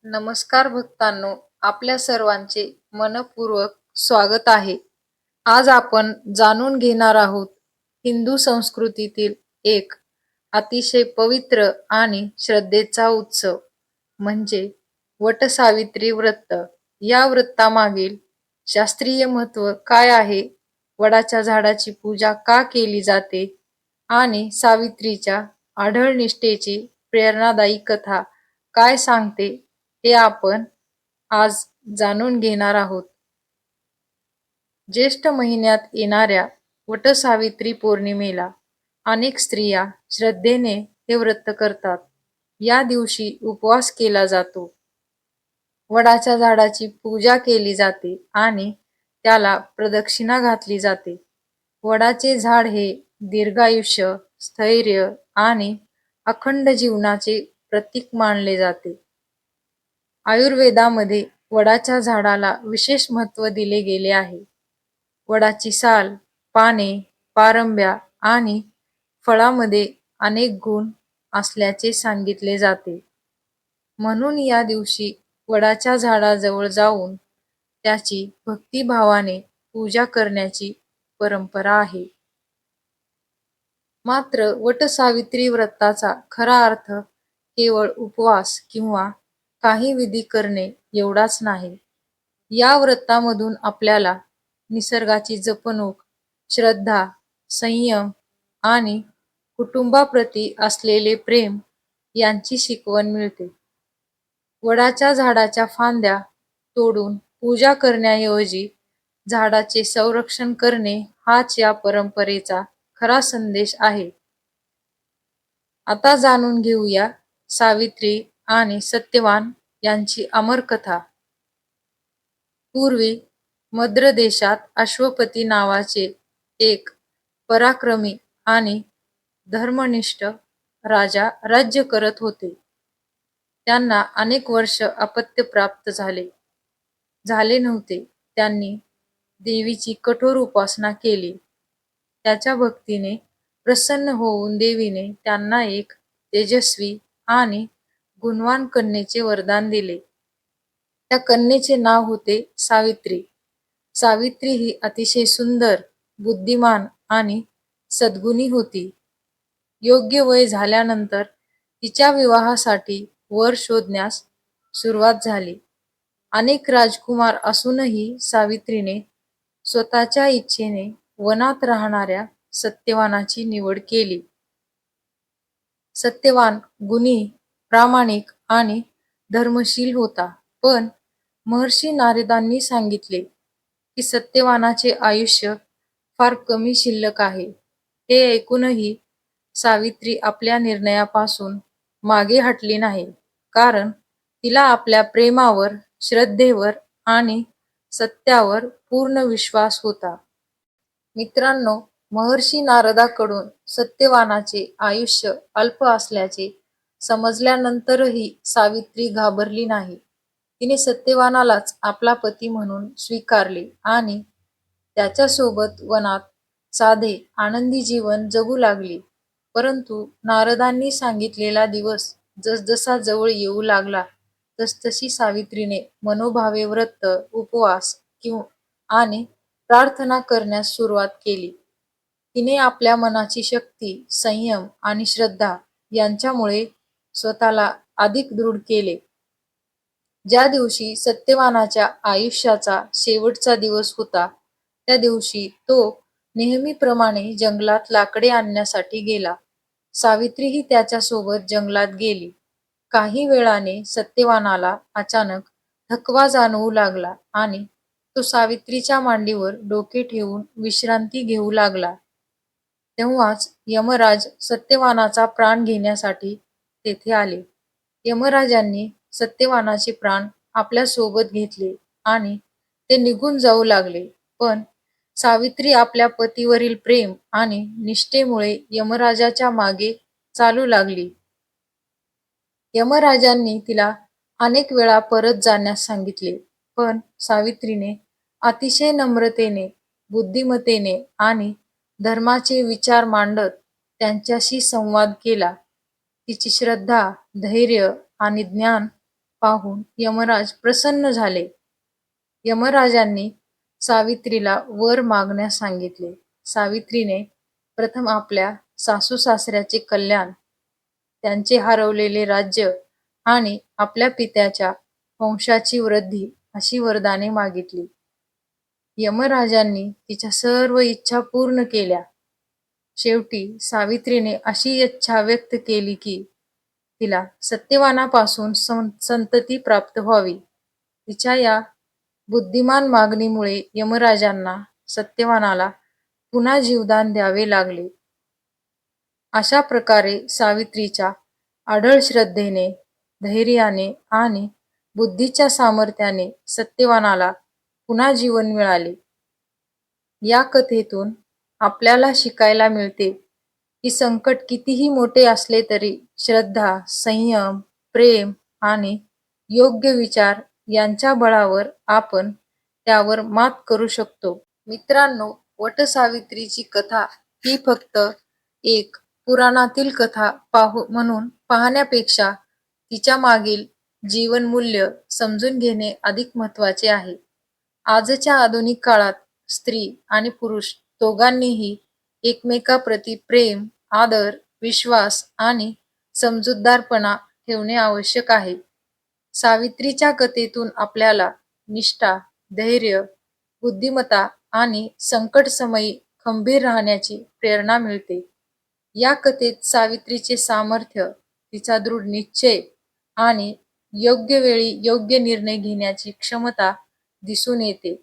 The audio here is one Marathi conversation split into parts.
नमस्कार भक्तांनो, आपल्या सर्वांचे मनपूर्वक स्वागत आहे. आज आपण जाणून घेणार आहोत हिंदू संस्कृतीतील एक अतिशय पवित्र आणि श्रद्धेचा उत्सव म्हणजे वटसावित्री व्रत. या व्रतामागील शास्त्रीय महत्त्व काय आहे? वडाच्या झाडाची पूजा का केली जाते? आणि सावित्रीच्या आढळ निष्ठेची प्रेरणादायी कथा काय सांगते? हे आपण आज जाणून घेणार आहोत. ज्येष्ठ महिन्यात येणाऱ्या वटसावित्री पौर्णिमेला अनेक स्त्रिया श्रद्धेने हे व्रत करतात. या दिवशी उपवास केला जातो. वडाच्या झाडाची पूजा केली जाते आणि त्याला प्रदक्षिणा घातली जाते. वडाचे झाड हे दीर्घायुष्य, स्थैर्य आणि अखंड जीवनाचे प्रतीक मानले जाते. आयुर्वेदामध्ये वडाच्या झाडाला विशेष महत्त्व दिले गेले आहे. वडाची साल, पाने, पारंब्या आणि फळामध्ये अनेक गुण असल्याचे सांगितले जाते. म्हणून या दिवशी वडाच्या झाडाजवळ जाऊन त्याची भक्तिभावाने पूजा करण्याची परंपरा आहे. मात्र वटसावित्री व्रताचा खरा अर्थ केवळ उपवास किंवा काही विधी करणे एवढाच नाही. या व्रतामधून आपल्याला निसर्गाची जपणूक, श्रद्धा, संयम आणि कुटुंबाप्रती असलेले प्रेम यांची शिकवण मिळते. वडाच्या झाडाच्या फांद्या तोडून पूजा करण्याऐवजी झाडाचे संरक्षण करणे हाच या परंपरेचा खरा संदेश आहे. आता जाणून घेऊया सावित्री आणि सत्यवान यांची अमर कथा. पूर्वी मद्र देशात अश्वपती नावाचे एक पराक्रमी आणि धर्मनिष्ठ राजा राज्य करत होते. त्यांना अनेक वर्ष अपत्य प्राप्त झाले नव्हते. त्यांनी देवीची कठोर उपासना केली. त्याच्या भक्तीने प्रसन्न होऊन देवीने त्यांना एक तेजस्वी आणि गुणवान कन्येचे वरदान दिले. त्या कन्येचे नाव होते सावित्री. सावित्री ही अतिशय सुंदर, बुद्धिमान आणि सद्गुणी होती. योग्य वय झाल्यानंतर तिच्या विवाहासाठी वर शोधण्यास सुरुवात झाली. अनेक राजकुमार असूनही सावित्रीने स्वतःच्या इच्छेने वनात राहणाऱ्या सत्यवानाची निवड केली. सत्यवान गुणी, प्रामाणिक आणि धर्मशील होता. पण महर्षी नारदांनी सांगितले की सत्यवानाचे आयुष्य फार कमी शिल्लक आहे. हे ऐकूनही सावित्री आपल्या निर्णयापासून मागे हटली नाही, कारण तिला आपल्या प्रेमावर, श्रद्धेवर आणि सत्यावर पूर्ण विश्वास होता. मित्रांनो, महर्षी नारदाकडून सत्यवानाचे आयुष्य अल्प असल्याचे समजल्यानंतरही सावित्री घाबरली नाही. तिने सत्यवानालाच आपला पती म्हणून स्वीकारले आणि त्याच्यासोबत वनात साधे, आनंदी जीवन जगू लागली. परंतु नारदांनी सांगितलेला दिवस जसजसा जवळ येऊ लागला, तसतशी सावित्रीने मनोभावे व्रत, उपवास आणि प्रार्थना करण्यास सुरुवात केली. तिने आपल्या मनाची शक्ती, संयम आणि श्रद्धा यांच्यामुळे स्वतःला अधिक दृढ केले. ज्या दिवशी सत्यवानाच्या आयुष्याचा शेवटचा दिवस होता, त्या दिवशी तो नेहमीप्रमाणे जंगलात लाकडे आणण्यासाठी गेला. सावित्रीही त्याच्यासोबत जंगलात गेली. काही वेळाने सत्यवानाला अचानक थकवा जाणवू लागला आणि तो सावित्रीच्या मांडीवर डोके ठेवून विश्रांती घेऊ लागला. तेव्हाच यमराज सत्यवानाचा प्राण घेण्यासाठी तेथे आले. यमराजांनी सत्यवानाचे प्राण आपल्या सोबत घेतले आणि ते निघून जाऊ लागले. पण सावित्री आपल्या पतीवरील प्रेम आणि निष्ठेमुळे यमराजाच्या मागे चालू लागली. यमराजांनी तिला अनेक वेळा परत जाण्यास सांगितले, पण सावित्रीने अतिशय नम्रतेने, बुद्धिमत्तेने आणि धर्माचे विचार मांडत त्यांच्याशी संवाद केला. तिची श्रद्धा, धैर्य आणि ज्ञान पाहून यमराज प्रसन्न झाले. यमराजांनी सावित्रीला वर मागण्यास सांगितले. सावित्रीने प्रथम आपल्या सासू-सासऱ्याचे कल्याण, त्यांचे हरवलेले राज्य आणि आपल्या पित्याच्या वंशाची वृद्धी अशी वरदाने मागितली. यमराजांनी तिच्या सर्व इच्छा पूर्ण केल्या. शेवटी सावित्रीने अशी इच्छा व्यक्त केली की तिला सत्यवानापासून संतती प्राप्त व्हावी. तिच्या या बुद्धिमान मागणीमुळे यमराजांना सत्यवानाला पुन्हा जीवदान द्यावे लागले. अशा प्रकारे सावित्रीच्या अढळ श्रद्धेने, धैर्याने आणि बुद्धीच्या सामर्थ्याने सत्यवानाला पुन्हा जीवन मिळाले. या कथेतून आपल्याला शिकायला मिळते की संकट कितीही मोठे असले तरी श्रद्धा, संयम, प्रेम आणि योग्य विचार यांच्या बळावर आपण त्यावर मात करू शकतो. मित्रांनो, वटसावित्रीची कथा ही फक्त एक पुराणातील कथा म्हणून पाहण्यापेक्षा तिच्या मागील जीवनमूल्य समजून घेणे अधिक महत्त्वाचे आहे. आजच्या आधुनिक काळात स्त्री आणि पुरुष दोघांनीही एकमेकांप्रती प्रेम, आदर, विश्वास आणि समजूतदारपणा ठेवणे आवश्यक आहे. सावित्रीच्या कथेतून आपल्याला निष्ठा, धैर्य, बुद्धिमत्ता आणि संकटसमयी खंबीर राहण्याची प्रेरणा मिळते. या कथेत सावित्रीचे सामर्थ्य, तिचा दृढ निश्चय आणि योग्य वेळी योग्य निर्णय घेण्याची क्षमता दिसून येते.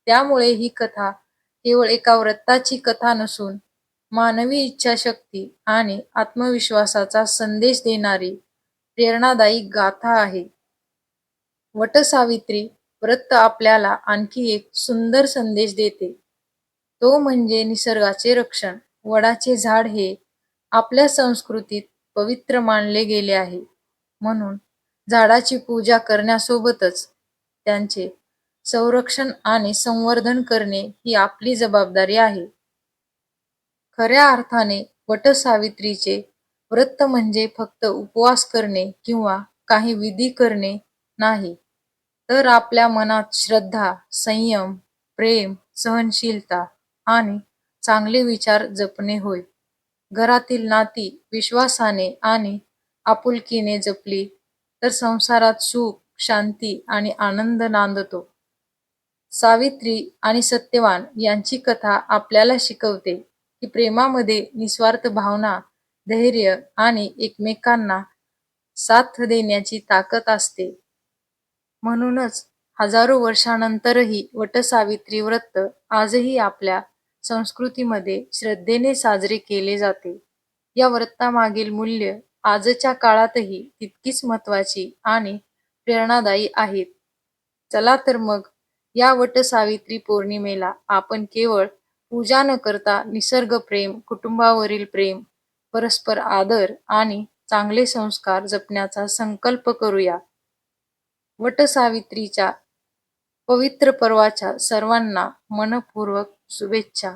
त्यामुळे ही कथा केवळ एका व्रताची कथा नसून मानवी इच्छाशक्ती आणि आत्मविश्वासाचा संदेश देणारी प्रेरणादायी गाथा आहे. वटसावित्री व्रत आपल्याला आणखी एक सुंदर संदेश देते. तो म्हणजे निसर्गाचे रक्षण. वडाचे झाड हे आपल्या संस्कृतीत पवित्र मानले गेले आहे. म्हणून झाडाची पूजा करण्यासोबतच त्यांचे संरक्षण आणि संवर्धन करणे ही आपली जबाबदारी आहे. खऱ्या अर्थाने वटसावित्रीचे व्रत म्हणजे फक्त उपवास करणे किंवा काही विधी करणे नाही, तर आपल्या मनात श्रद्धा, संयम, प्रेम, सहनशीलता आणि चांगले विचार जपणे होय. घरातील नाती विश्वासाने आणि आपुलकीने जपली तर संसारात सुख, शांती आणि आनंद नांदतो. सावित्री आणि सत्यवान यांची कथा आपल्याला शिकवते की प्रेमामध्ये निस्वार्थ भावना, धैर्य आणि एकमेकांना साथ देण्याची ताकद असते. म्हणूनच हजारो वर्षांनंतरही वटसावित्री व्रत आजही आपल्या संस्कृतीमध्ये श्रद्धेने साजरे केले जाते. या व्रतामागील मूल्य आजच्या काळातही तितकीच महत्त्वाची आणि प्रेरणादायी आहेत. चला तर मग या वटसावित्री पौर्णिमेला आपण केवळ पूजा न करता निसर्गप्रेम, कुटुंबावरील प्रेम, परस्पर आदर आणि चांगले संस्कार जपण्याचा संकल्प करूया. वटसावित्रीच्या पवित्र पर्वाच्या सर्वांना मनःपूर्वक शुभेच्छा.